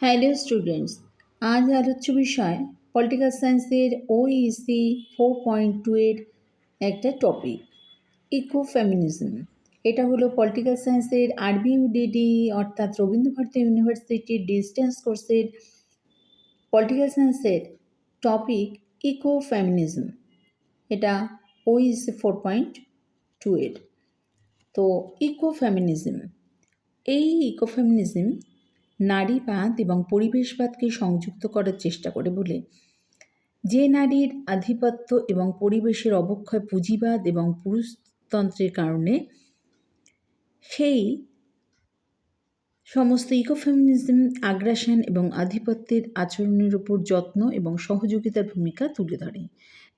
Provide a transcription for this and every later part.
Hello students, আজ আলোচ্য বিষয় পলিটিক্যাল সায়েন্সের ওইসি 4.2 এর একটা টপিক ইকোফেমিনিজম। এটা হলো পলিটিক্যাল সায়েন্সের আরবিউডিডি অর্থাৎ রবীন্দ্রভারতী ইউনিভার্সিটির ডিস্টেন্স কোর্সের পলিটিক্যাল সায়েন্সের টপিক ইকোফেমিনিজম। এটা ওইসি 4.2 এর। তো ইকোফেমিনিজম, এই ইকোফেমিনিজম নারীবাদ এবং পরিবেশবাদকে সংযুক্ত করার চেষ্টা করে বলে যে নারীর আধিপত্য এবং পরিবেশের অবক্ষয় পুঁজিবাদ এবং পুরুষতন্ত্রের কারণে সেই সমস্ত ইকোফেমিনিজম আগ্রাসন এবং আধিপত্যের আচরণের উপর যত্ন এবং সহযোগিতার ভূমিকা তুলে ধরে,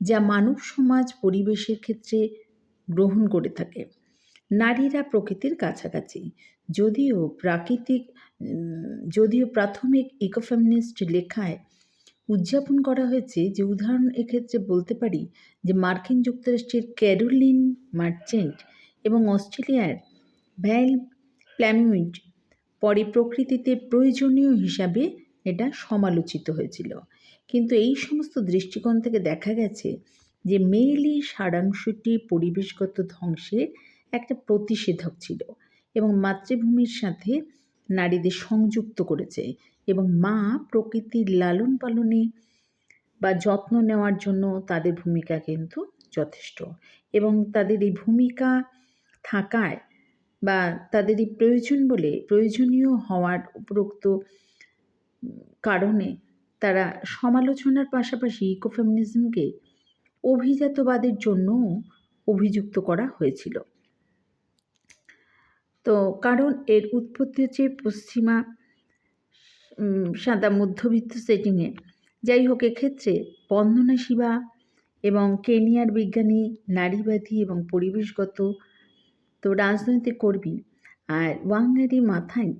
যা মানব সমাজ পরিবেশের ক্ষেত্রে গ্রহণ করে থাকে। নারীরা প্রকৃতির কাছাকাছি। যদিও প্রাথমিক ইকোফেমিনিস্ট লেখায় উদযাপন করা হয়েছে, যে উদাহরণ এক্ষেত্রে বলতে পারি যে মার্কিন যুক্তরাষ্ট্রের ক্যারোলিন মার্চেন্ট এবং অস্ট্রেলিয়ার ভ্যাল প্ল্যামিউড পরে প্রকৃতিতে প্রয়োজনীয় হিসাবে এটা সমালোচিত হয়েছিল। কিন্তু এই সমস্ত দৃষ্টিকোণ থেকে দেখা গেছে যে মেইলি সারাংশটি পরিবেশগত ধ্বংসের একটা প্রতিষেধক ছিল এবং মাতৃভূমির সাথে নারীদের সংযুক্ত করেছে এবং মা প্রকৃতির লালন পালনে বা যত্ন নেওয়ার জন্য তাদের ভূমিকা কিন্তু যথেষ্ট, এবং তাদের এই ভূমিকা থাকায় বা তাদের এই প্রয়োজনীয় হওয়ার উপরোক্ত কারণে তারা সমালোচনার পাশাপাশি ইকোফেমিনিজমকে অভিজাতবাদের জন্যও অভিযুক্ত করা হয়েছিল। তো কারণ এর উৎপত্তি হচ্ছে পশ্চিমা সাদা মধ্যবিত্ত সেটিংয়ে। যাই হোক, এক্ষেত্রে বন্দনা শিবা এবং কেনিয়ার বিজ্ঞানী, নারীবাদী এবং পরিবেশগত রাজনৈতিক কর্মী আর ওয়াঙ্গারি মাথাই,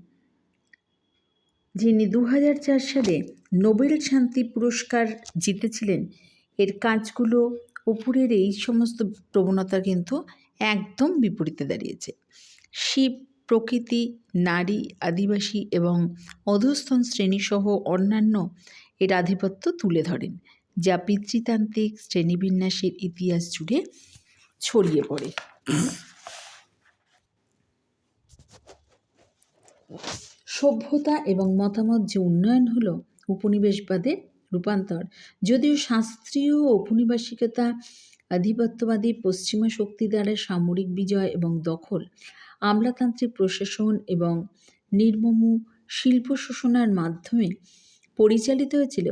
যিনি 2004 সালে নোবেল শান্তি পুরস্কার জিতেছিলেন, এর কাজগুলো উপরের এই সমস্ত প্রবণতা কিন্তু একদম বিপরীতে দাঁড়িয়েছে। শিব, প্রকৃতি, নারী, আদিবাসী এবং অধস্তন শ্রেণীসহ অন্যান্য এর আধিপত্য তুলে ধরেন, যা পিতৃতান্ত্রিক শ্রেণীবিন্যাসের ইতিহাস জুড়ে ছড়িয়ে পড়ে। সভ্যতা এবং মতামত যে উন্নয়ন হলো উপনিবেশবাদের রূপান্তর। যদিও শাস্ত্রীয় ঔপনিবেশিকতা, আধিপত্যবাদী পশ্চিমা শক্তি দ্বারা সামরিক বিজয় এবং দখল, আমলাতান্ত্রিক প্রশাসন এবং নির্মম শিল্প শোষণের মাধ্যমে পরিচালিত হয়েছিল,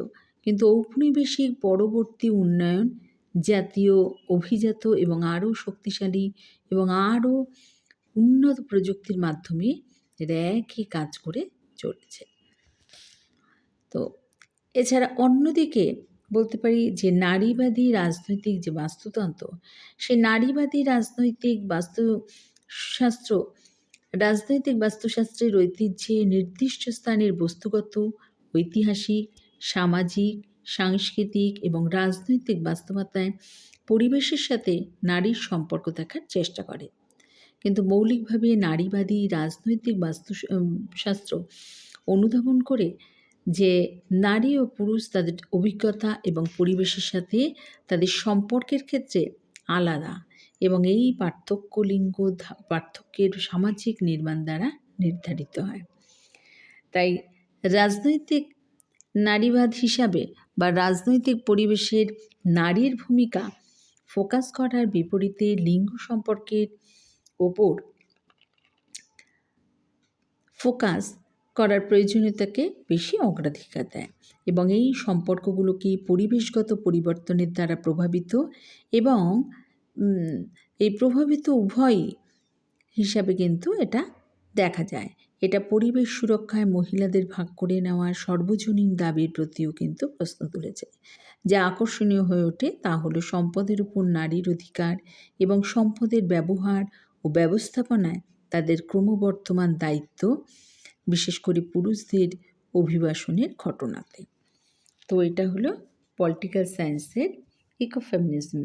কিন্তু ঔপনিবেশিক পরবর্তী উন্নয়ন জাতীয়, অভিজাত এবং আরও শক্তিশালী এবং আরও উন্নত প্রযুক্তির মাধ্যমে একই কাজ করে চলেছে। তো এছাড়া অন্যদিকে বলতে পারি যে নারীবাদী রাজনৈতিক যে বাস্তুতন্ত্র, সে নারীবাদী রাজনৈতিক বাস্তুশাস্ত্রের ঐতিহ্যে নির্দিষ্ট স্থানের বস্তুগত, ঐতিহাসিক, সামাজিক, সাংস্কৃতিক এবং রাজনৈতিক বাস্তবতায় পরিবেশের সাথে নারীর সম্পর্ক দেখার চেষ্টা করে। কিন্তু মৌলিকভাবে নারীবাদী রাজনৈতিক বাস্তুশাস্ত্র অনুধাবন করে যে নারী ও পুরুষ তাদের অভিজ্ঞতা এবং পরিবেশের সাথে তাদের সম্পর্কের ক্ষেত্রে আলাদা, এবং এই পার্থক্যের সামাজিক নির্মাণ দ্বারা নির্ধারিত হয়। তাই রাজনৈতিক নারীবাদ হিসাবে বা রাজনৈতিক পরিবেশের নারীর ভূমিকা ফোকাস করার বিপরীতে লিঙ্গ সম্পর্কের ওপর ফোকাস করার প্রয়োজনীয়তাকে বেশি অগ্রাধিকার দেয়, এবং এই সম্পর্কগুলোকে পরিবেশগত পরিবর্তনের দ্বারা প্রভাবিত এবং এই প্রভাবিত উভয়ই হিসাবে কিন্তু এটা দেখা যায়। এটা পরিবেশ সুরক্ষায় মহিলাদের ভাগ করে নেওয়ার সর্বজনীন দাবির প্রতিও কিন্তু প্রশ্ন তুলেছে। যা আকর্ষণীয় হয়ে ওঠে তা হলো সম্পদের উপর নারীর অধিকার এবং সম্পদের ব্যবহার ও ব্যবস্থাপনায় তাদের ক্রমবর্ধমান দায়িত্ব, বিশেষ করে পুরুষদের অভিবাসনের ঘটনাতে। তো এটা হলো পলিটিক্যাল সায়েন্সের ইকোফেমিনিজম।